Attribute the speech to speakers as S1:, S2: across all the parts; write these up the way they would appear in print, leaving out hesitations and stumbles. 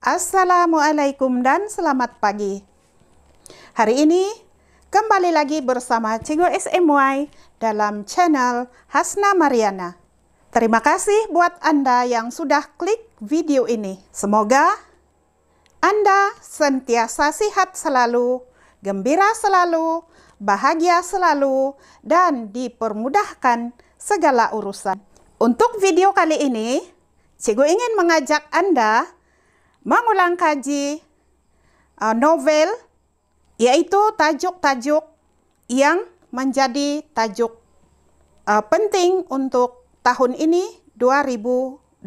S1: Assalamualaikum dan selamat pagi. Hari ini kembali lagi bersama Cikgu SMY dalam channel Hasna Mariana. Terima kasih buat Anda yang sudah klik video ini. Semoga Anda sentiasa sehat selalu, gembira selalu, bahagia selalu, dan dipermudahkan segala urusan. Untuk video kali ini, Cikgu ingin mengajak Anda mengulang kaji novel, yaitu tajuk-tajuk yang menjadi tajuk penting untuk tahun ini 2020.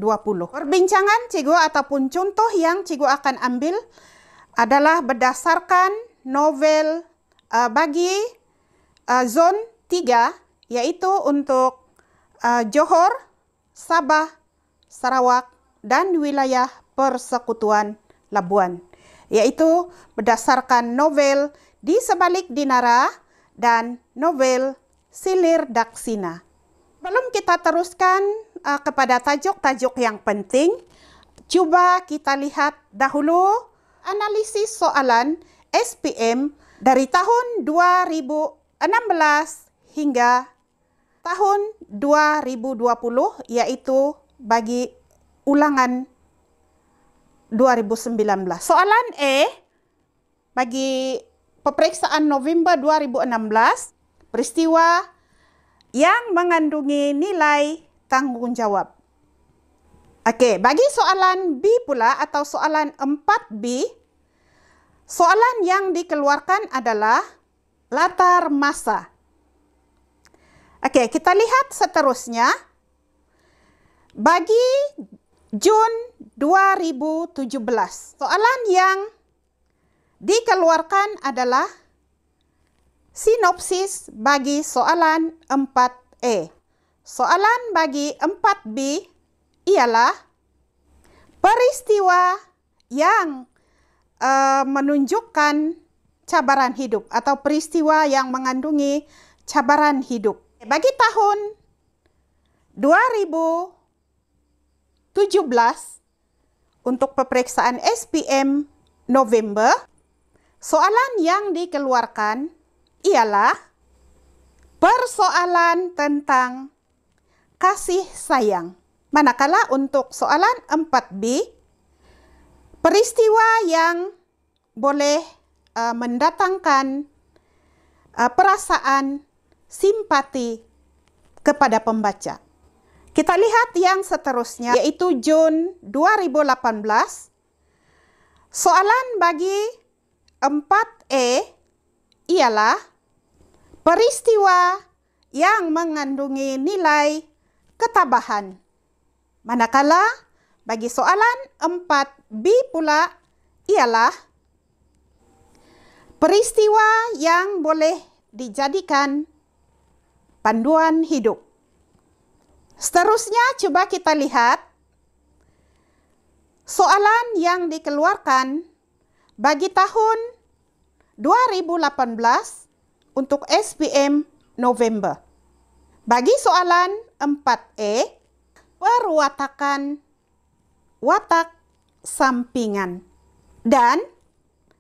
S1: Perbincangan Cikgu ataupun contoh yang Cikgu akan ambil adalah berdasarkan novel bagi zon 3, yaitu untuk Johor, Sabah, Sarawak, dan wilayah Persekutuan Labuan, yaitu berdasarkan novel Di Sebalik Dinara dan novel Silir Daksina. Sebelum kita teruskan kepada tajuk-tajuk yang penting, coba kita lihat dahulu analisis soalan SPM dari tahun 2016 hingga tahun 2020, yaitu bagi ulangan 2019. Soalan E bagi peperiksaan November 2016, peristiwa yang mengandungi nilai tanggung jawab. Okey, bagi soalan B pula atau soalan 4B, soalan yang dikeluarkan adalah latar masa. Okey, kita lihat seterusnya. Bagi Jun 2017, soalan yang dikeluarkan adalah sinopsis bagi soalan 4E. Soalan bagi 4B ialah peristiwa yang menunjukkan cabaran hidup atau peristiwa yang mengandungi cabaran hidup. Bagi tahun 2017 untuk peperiksaan SPM November, soalan yang dikeluarkan ialah persoalan tentang kasih sayang. Manakala untuk soalan 4B, peristiwa yang boleh mendatangkan perasaan simpati kepada pembaca. Kita lihat yang seterusnya, yaitu Jun 2018. Soalan bagi 4E ialah peristiwa yang mengandungi nilai ketabahan. Manakala bagi soalan 4B pula ialah peristiwa yang boleh dijadikan panduan hidup. Seterusnya, coba kita lihat soalan yang dikeluarkan bagi tahun 2018 untuk SPM November. Bagi soalan 4E, perwatakan watak sampingan. Dan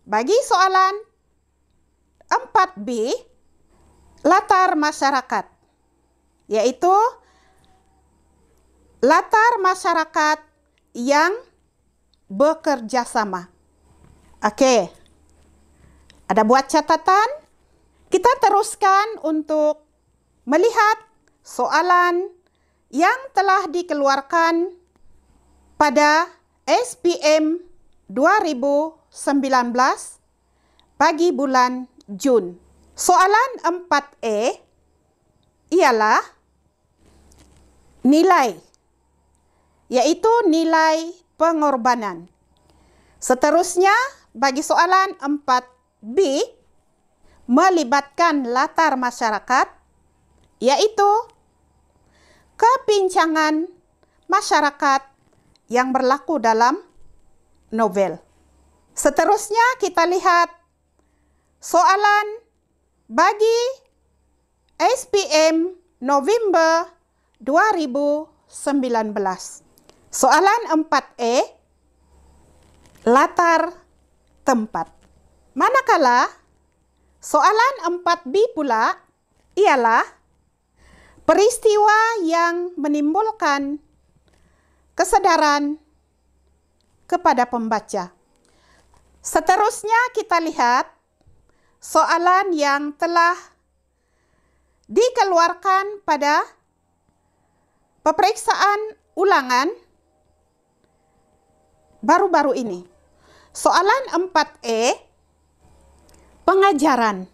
S1: bagi soalan 4B, latar masyarakat, yaitu latar masyarakat yang bekerja sama. Okey, ada buat catatan. Kita teruskan untuk melihat soalan yang telah dikeluarkan pada SPM 2019 bagi bulan Jun. Soalan 4E ialah nilai, yaitu nilai pengorbanan. Seterusnya, bagi soalan 4B, melibatkan latar masyarakat, yaitu kepincangan masyarakat yang berlaku dalam novel. Seterusnya, kita lihat soalan bagi SPM November 2019. Soalan 4E latar tempat. Manakala soalan 4B pula ialah peristiwa yang menimbulkan kesadaran kepada pembaca. Seterusnya kita lihat soalan yang telah dikeluarkan pada peperiksaan ulangan baru-baru ini. Soalan 4E, pengajaran.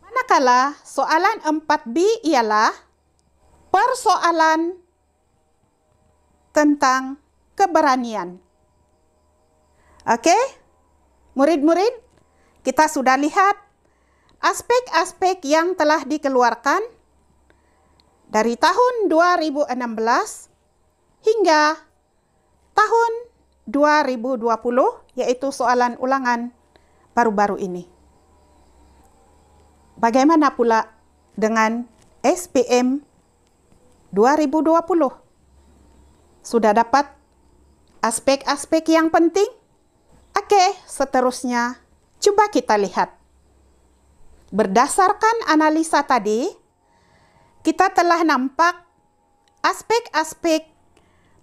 S1: Manakala soalan 4B ialah persoalan tentang keberanian. Oke, murid-murid, kita sudah lihat aspek-aspek yang telah dikeluarkan dari tahun 2016 hingga tahun 2020, yaitu soalan ulangan baru-baru ini. Bagaimana pula dengan SPM 2020? Sudah dapat aspek-aspek yang penting? Oke, seterusnya coba kita lihat. Berdasarkan analisa tadi, kita telah nampak aspek-aspek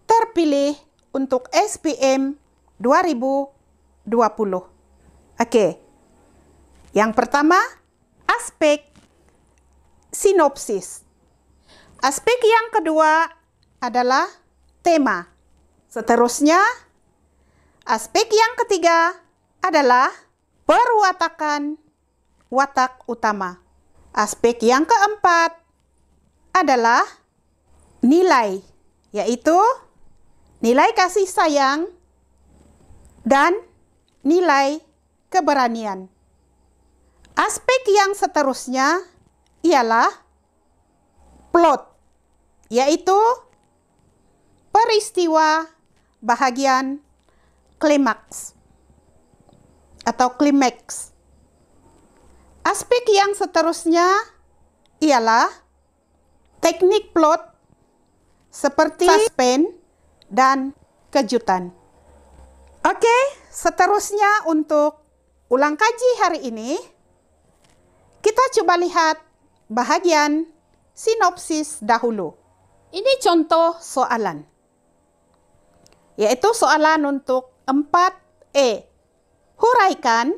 S1: terpilih untuk SPM 2020. Oke, yang pertama, aspek sinopsis. Aspek yang kedua adalah tema. Seterusnya, aspek yang ketiga adalah perwatakan watak utama. Aspek yang keempat adalah nilai, yaitu nilai kasih sayang dan nilai keberanian. Aspek yang seterusnya ialah plot, yaitu peristiwa bahagian klimaks atau klimaks. Aspek yang seterusnya ialah teknik plot seperti suspense dan kejutan. Oke, seterusnya untuk ulang kaji hari ini, kita coba lihat bahagian sinopsis dahulu. Ini contoh soalan, yaitu soalan untuk 4E. Huraikan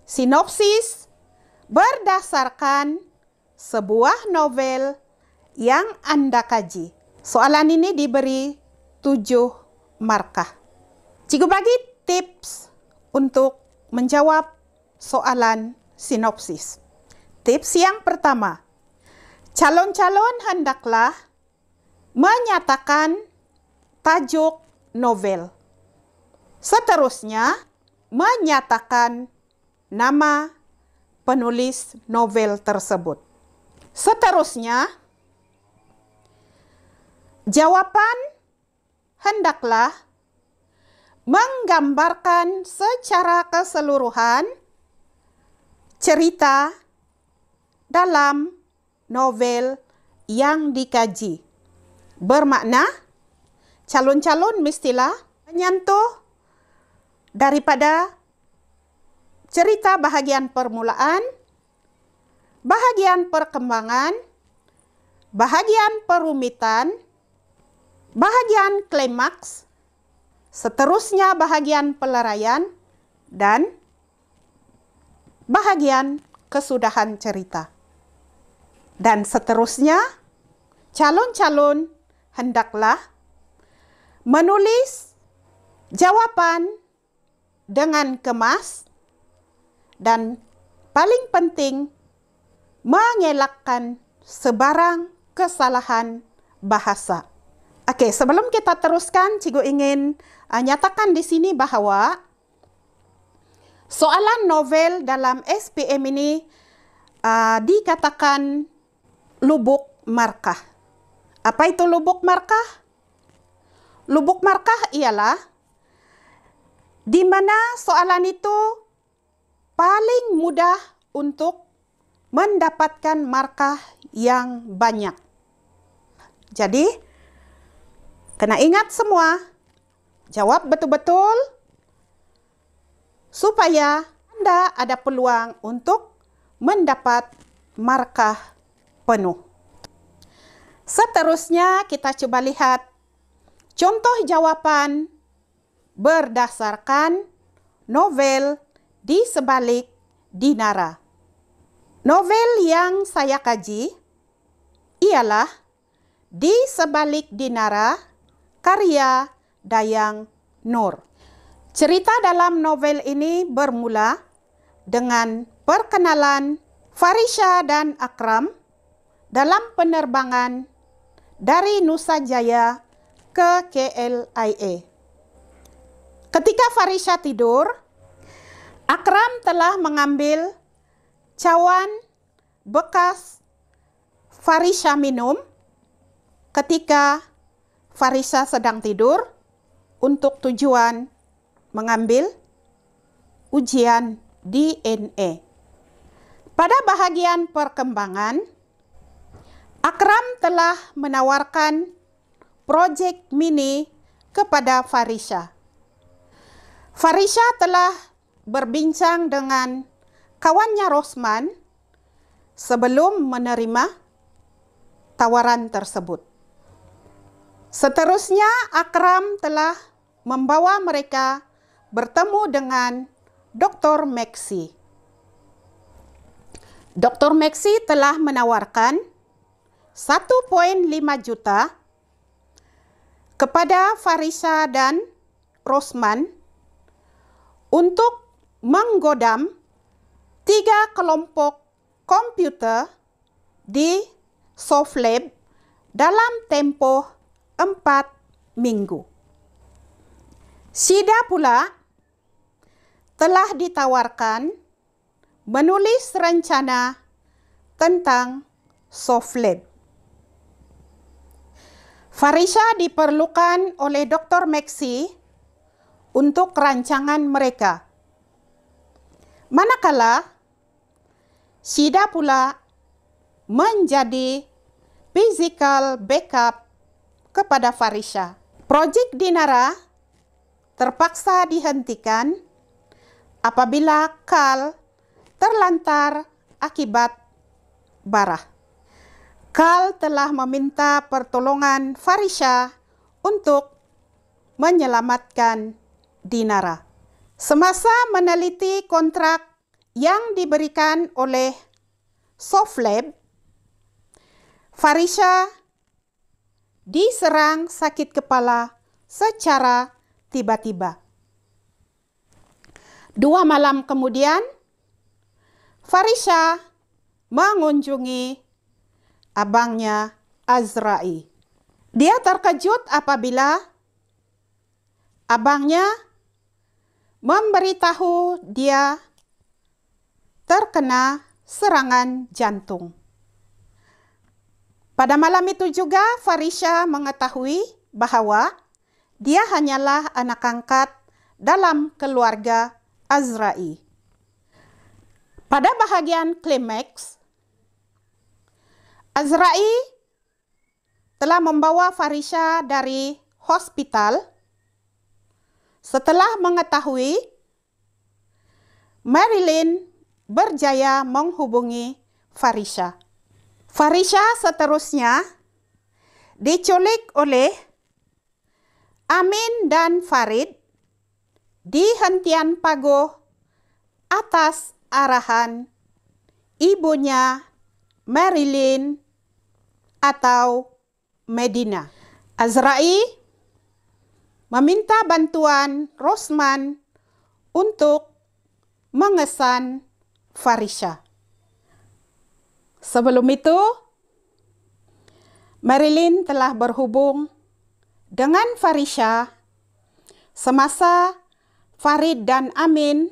S1: sinopsis berdasarkan sebuah novel yang Anda kaji. Soalan ini diberi 7 markah. Cikgu bagi tips untuk menjawab soalan sinopsis. Tips yang pertama, calon-calon hendaklah menyatakan tajuk novel. Seterusnya, menyatakan nama penulis novel tersebut. Seterusnya, jawaban hendaklah menggambarkan secara keseluruhan cerita dalam novel yang dikaji. Bermakna, calon-calon mestilah menyentuh daripada cerita bahagian permulaan, bahagian perkembangan, bahagian perumitan, bahagian klimaks, seterusnya bahagian peleraian, dan bahagian kesudahan cerita. Dan seterusnya, calon-calon hendaklah menulis jawaban dengan kemas dan paling penting mengelakkan sebarang kesalahan bahasa. Oke, sebelum kita teruskan, cikgu ingin nyatakan di sini bahwa soalan novel dalam SPM ini dikatakan lubuk markah. Apa itu lubuk markah? Lubuk markah ialah di mana soalan itu paling mudah untuk mendapatkan markah yang banyak. Jadi, kena ingat semua, Jawab betul-betul supaya Anda ada peluang untuk mendapat markah penuh. Seterusnya kita coba lihat contoh jawaban berdasarkan novel Di Sebalik Dinara. Novel yang saya kaji ialah Di Sebalik Dinara karya Dayang Nur. Cerita dalam novel ini bermula dengan perkenalan Farisha dan Akram dalam penerbangan dari Nusa Jaya ke KLIA. Ketika Farisha tidur, Akram telah mengambil cawan bekas Farisha minum ketika Farisha sedang tidur untuk tujuan mengambil ujian DNA. Pada bahagian perkembangan, Akram telah menawarkan proyek mini kepada Farisha. Farisha telah berbincang dengan kawannya Rosman sebelum menerima tawaran tersebut. Seterusnya, Akram telah membawa mereka bertemu dengan Dr. Maxi. Dr. Maxi telah menawarkan 1,5 juta kepada Farisha dan Rosman untuk menggodam 3 kelompok komputer di Softlab dalam tempoh 4 minggu. Syida pula telah ditawarkan menulis rencana tentang Softlab. Farisha diperlukan oleh Dr. Maxi untuk rancangan mereka. Manakala Syida pula menjadi physical backup kepada Farisha. Proyek Dinara terpaksa dihentikan apabila Karl terlantar akibat barah. Karl telah meminta pertolongan Farisha untuk menyelamatkan Dinara. Semasa meneliti kontrak yang diberikan oleh Softlab, Farisha diserang sakit kepala secara tiba-tiba. 2 malam kemudian, Farisha mengunjungi abangnya Azra'i. Dia terkejut apabila abangnya memberitahu dia terkena serangan jantung. Pada malam itu juga Farisha mengetahui bahwa dia hanyalah anak angkat dalam keluarga Azra'i. Pada bahagian klimaks, Azra'i telah membawa Farisha dari hospital setelah mengetahui Marilyn berjaya menghubungi Farisha. Farisha seterusnya diculik oleh Amin dan Farid di hentian pagoh atas arahan ibunya Marilyn atau Medina. Azra'i meminta bantuan Rosman untuk mengesan Farisha. Sebelum itu, Marilyn telah berhubung dengan Farisha semasa Farid dan Amin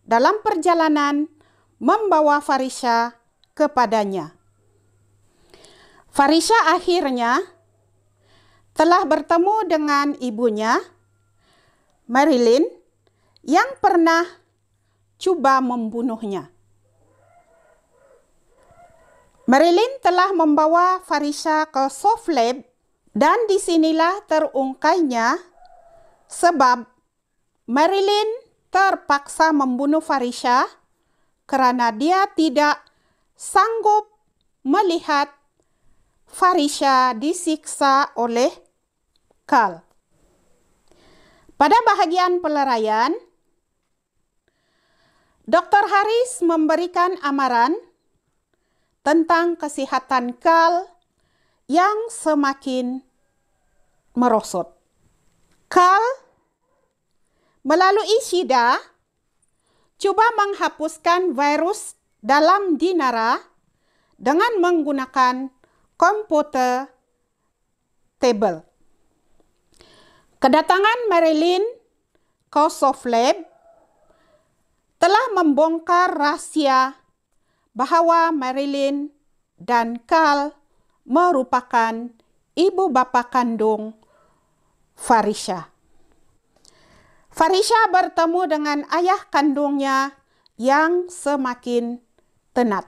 S1: dalam perjalanan membawa Farisha kepadanya. Farisha akhirnya telah bertemu dengan ibunya, Marilyn, yang pernah coba membunuhnya. Marilyn telah membawa Farisha ke Softlab dan disinilah terungkainya sebab Marilyn terpaksa membunuh Farisha karena dia tidak sanggup melihat Farisha disiksa oleh Carl. Pada bahagian peleraian, Dr. Harris memberikan amaran tentang kesehatan Carl yang semakin merosot. Carl melalui SIDA coba menghapuskan virus dalam Dinara dengan menggunakan komputer table. Kedatangan Marilyn ke Soft Lab telah membongkar rahasia bahwa Marilyn dan Carl merupakan ibu bapa kandung Farisha. Farisha bertemu dengan ayah kandungnya yang semakin tenat.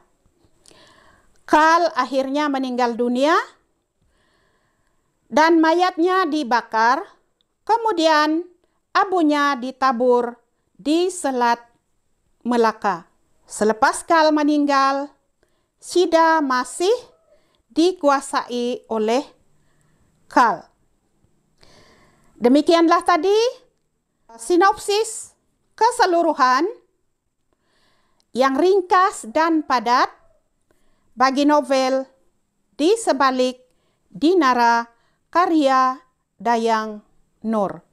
S1: Carl akhirnya meninggal dunia dan mayatnya dibakar, kemudian abunya ditabur di Selat Melaka. Selepas Carl meninggal, SIDA masih dikuasai oleh Carl. Demikianlah tadi sinopsis keseluruhan yang ringkas dan padat bagi novel Di Sebalik Dinara karya Dayang Nur.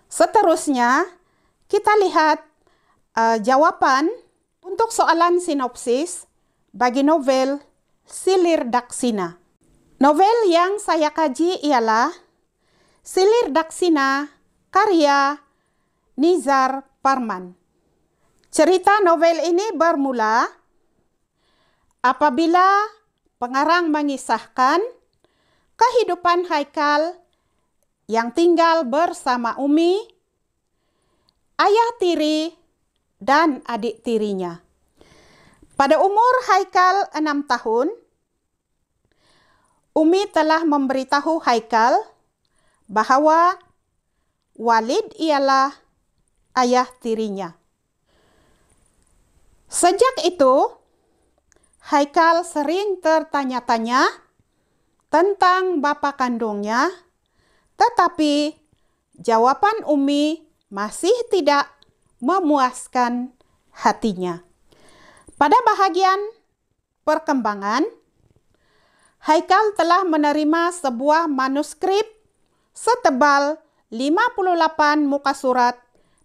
S1: Seterusnya kita lihat jawaban untuk soalan sinopsis bagi novel Silir Daksina. Novel yang saya kaji ialah Silir Daksina karya Nizar Parman. Cerita novel ini bermula apabila pengarang mengisahkan kehidupan Haikal yang tinggal bersama Umi, ayah tiri, dan adik tirinya. Pada umur Haikal 6 tahun, Umi telah memberitahu Haikal bahwa Walid ialah ayah tirinya. Sejak itu, Haikal sering tertanya-tanya tentang bapa kandungnya, tetapi jawaban Umi masih tidak memuaskan hatinya. Pada bahagian perkembangan, Haikal telah menerima sebuah manuskrip setebal 58 muka surat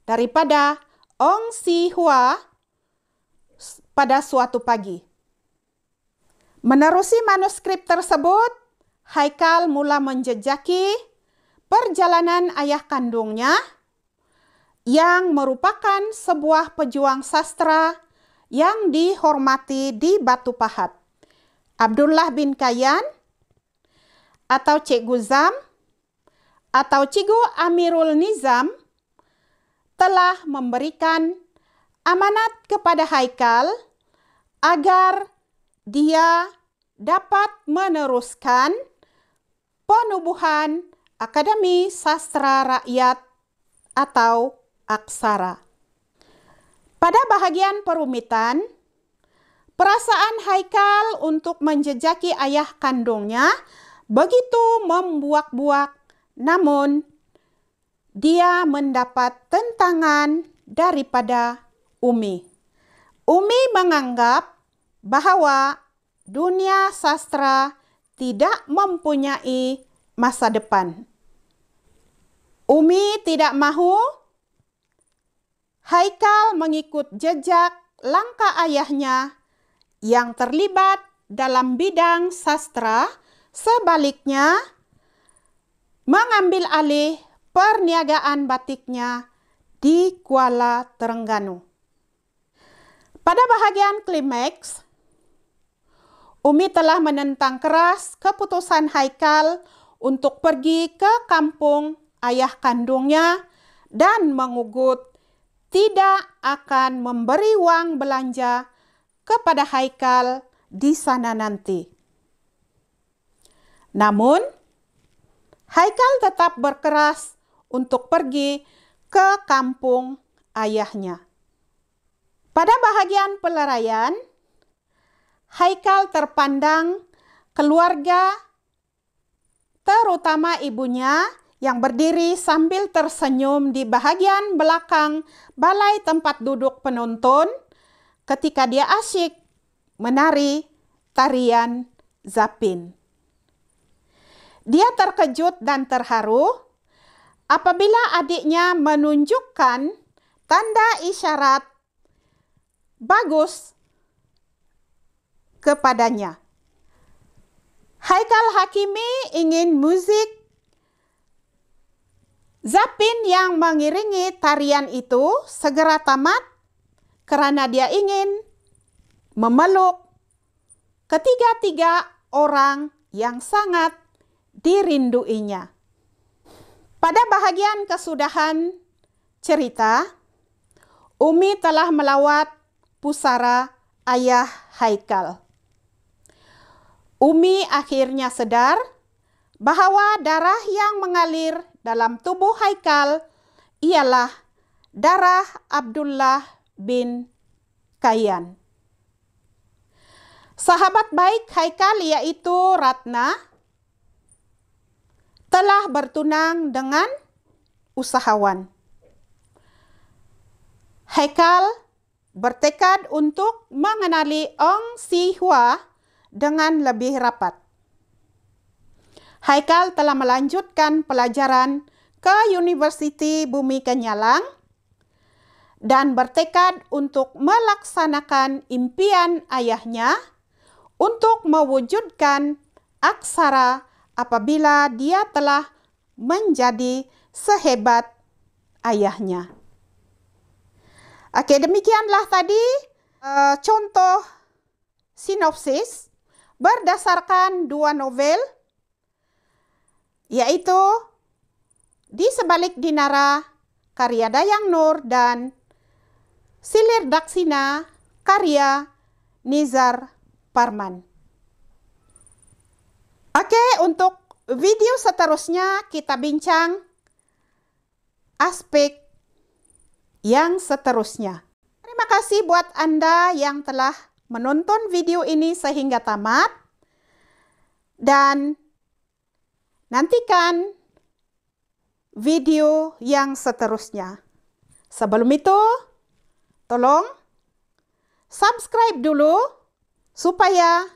S1: daripada Ong Si Hua pada suatu pagi. Menerusi manuskrip tersebut, Haikal mula menjejaki perjalanan ayah kandungnya yang merupakan sebuah pejuang sastra yang dihormati di Batu Pahat. Abdullah bin Kayan atau Cikgu Zam atau Cikgu Amirul Nizam telah memberikan amanat kepada Haikal agar dia dapat meneruskan penubuhan Akademi Sastra Rakyat atau Aksara. Pada bahagian perumitan, perasaan Haikal untuk menjejaki ayah kandungnya begitu membuak-buak, namun dia mendapat tentangan daripada Umi. Umi menganggap bahwa dunia sastra tidak mempunyai masa depan. Umi tidak mahu Haikal mengikut jejak langkah ayahnya yang terlibat dalam bidang sastra, sebaliknya mengambil alih perniagaan batiknya di Kuala Terengganu. Pada bahagian klimaks, Umi telah menentang keras keputusan Haikal untuk pergi ke kampung ayah kandungnya dan mengugut tidak akan memberi uang belanja kepada Haikal di sana nanti. Namun, Haikal tetap berkeras untuk pergi ke kampung ayahnya. Pada bahagian peleraian, Haikal terpandang keluarga, terutama ibunya yang berdiri sambil tersenyum di bahagian belakang balai tempat duduk penonton ketika dia asyik menari tarian Zapin. Dia terkejut dan terharu apabila adiknya menunjukkan tanda isyarat bagus kepadanya. Haikal Hakimi ingin musik Zapin yang mengiringi tarian itu segera tamat karena dia ingin memeluk ketiga-tiga orang yang sangat dirinduinya. Pada bahagian kesudahan cerita, Umi telah melawat pusara ayah Haikal. Umi akhirnya sadar bahwa darah yang mengalir dalam tubuh Haikal ialah darah Abdullah bin Kayyan. Sahabat baik Haikal yaitu Ratna telah bertunang dengan usahawan. Haikal bertekad untuk mengenali Ong Si Hwa dengan lebih rapat. Haikal telah melanjutkan pelajaran ke Universiti Bumi Kenyalang dan bertekad untuk melaksanakan impian ayahnya untuk mewujudkan aksara apabila dia telah menjadi sehebat ayahnya. Oke, demikianlah tadi contoh sinopsis berdasarkan dua novel, yaitu Di Sebalik Dinara karya Dayang Nur dan Silir Daksina karya Nizar Parman. Oke, untuk video seterusnya kita bincang aspek yang seterusnya. Terima kasih buat Anda yang telah menonton video ini sehingga tamat. Dan nantikan video yang seterusnya. Sebelum itu, tolong subscribe dulu supaya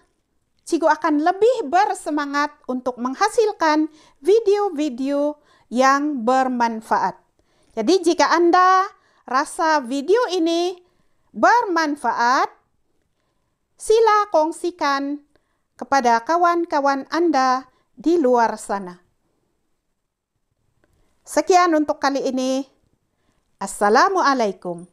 S1: Cigu akan lebih bersemangat untuk menghasilkan video-video yang bermanfaat. Jadi jika Anda rasa video ini bermanfaat, sila kongsikan kepada kawan-kawan Anda di luar sana. Sekian untuk kali ini. Assalamualaikum.